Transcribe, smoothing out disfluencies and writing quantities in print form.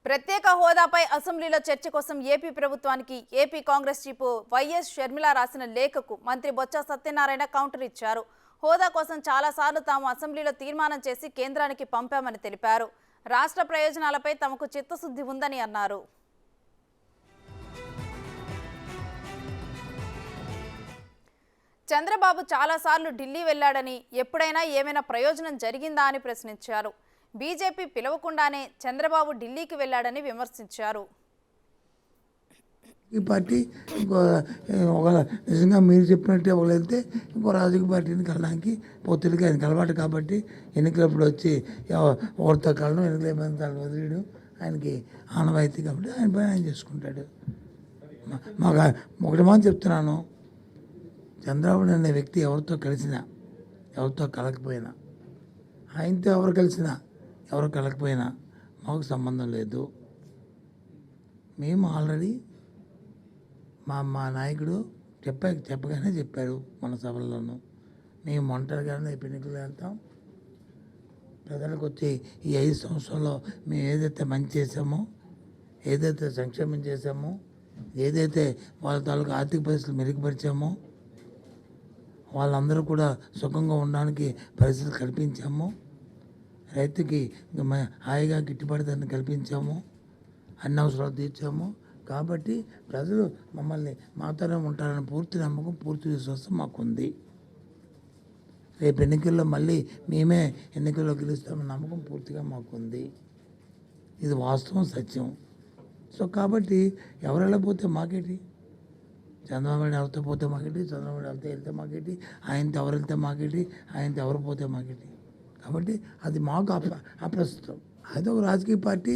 ప్రత్యేక హోదాపై అసెంబ్లీలో చర్చ కోసం ఏపీ ప్రభుత్వానికి AP Congress chief YS Sharmila రాసిన లేఖకు మంత్రి బొత్స సత్యనారాయణ కౌంటర్ ఇచ్చారు. హోదా కోసం చాలాసార్లు తాము అసెంబ్లీలో తీర్మానం చేసి కేంద్రానికి పంపామని తెలిపారు. రాష్ట్ర ప్రయోజనాలపై తమకు చిత్తశుద్ధి ఉందని అన్నారు. చంద్రబాబు చాలాసార్లు ఢిల్లీ వెళ్లాడని, ఎప్పుడైనా ఏమైనా ప్రయోజనం జరిగిందా అని ప్రశ్నించారు. బీజేపీ పిలవకుండానే చంద్రబాబు ఢిల్లీకి వెళ్లాడని విమర్శించారు. ఈ పార్టీ ఒక నిజంగా మీరు చెప్పినట్టే ఒకరు వెళ్తే ఇంకో రాజకీయ పార్టీని కలడానికి పొత్తులకి ఆయనకి అలవాటు కాబట్టి ఎన్నికలప్పుడు వచ్చి ఒకరితో కలడం ఎన్నికలు ఏమైనా తల వదిలేయడం ఆయనకి ఆనవాయితీ కాబట్టి ఆయన పని ఆయన చేసుకుంటాడు. మాకు ఒకటి మాట చెప్తున్నాను, చంద్రబాబు అనే వ్యక్తి ఎవరితో కలిసినా ఎవరితో కలకపోయినా, ఆయనతో ఎవరు కలిసినా ఎవరు కలకపోయినా మాకు సంబంధం లేదు. మేము ఆల్రెడీ మా నాయకుడు చెప్పగానే చెప్పారు మన సభల్లోనూ, మేము ఒంటరిగానే ఎన్నికలు వెళ్తాం, ప్రజలకు వచ్చి ఈ 5 సంవత్సరాల్లో మేము ఏదైతే మంచి చేసామో, ఏదైతే సంక్షేమం చేసామో, ఏదైతే వాళ్ళ తాలూకు ఆర్థిక పరిస్థితులు మెరుగుపరిచామో, వాళ్ళందరూ కూడా సుఖంగా ఉండడానికి పరిస్థితులు కల్పించాము, రైతుకి హాయిగా గిట్టుబాటు ధరను కల్పించాము, అన్ని అవసరాలు తీర్చాము. కాబట్టి ప్రజలు మమ్మల్ని మాతోనే ఉంటారని పూర్తి నమ్మకం, పూర్తి విశ్వాసం మాకుంది. రేపు ఎన్నికల్లో మళ్ళీ మేమే ఎన్నికల్లో గెలుస్తామని నమ్మకం పూర్తిగా మాకుంది. ఇది వాస్తవం, సత్యం. సో కాబట్టి ఎవరు వెళ్ళకపోతే మాకేంటి, చంద్రబాబు నాయుడు ఎవరితో పోతే మాకేంటి, చంద్రబాబు నాయుడు ఎవరితో వెళ్తే మాకేంటి, ఆయనతో ఎవరు వెళ్తే మాకేంటి, ఆయనతో ఎవరు పోతే మాకేంటి. కాబట్టి అది మాకు అప్రస్తుతం. అది ఒక రాజకీయ పార్టీ